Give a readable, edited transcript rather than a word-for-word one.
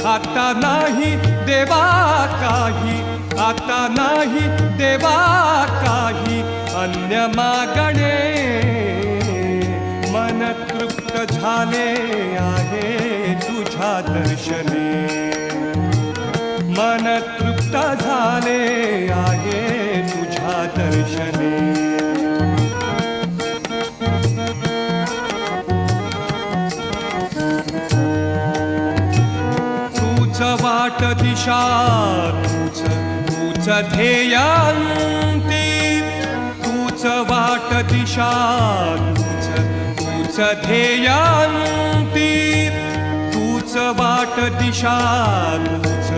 आता नाही देवा काही, आता नाही देवा काही अन्य मागणे. मन तृप्त झाले आहे तुझ्या दर्शने, मन तृप्त झाले आहे तुझ्या दर्शने. तूच वाट दिशा, तूच ध्येयांती, तूच वाट दिशा, तूच ध्येयांती, तूच वाट दिशा, तूच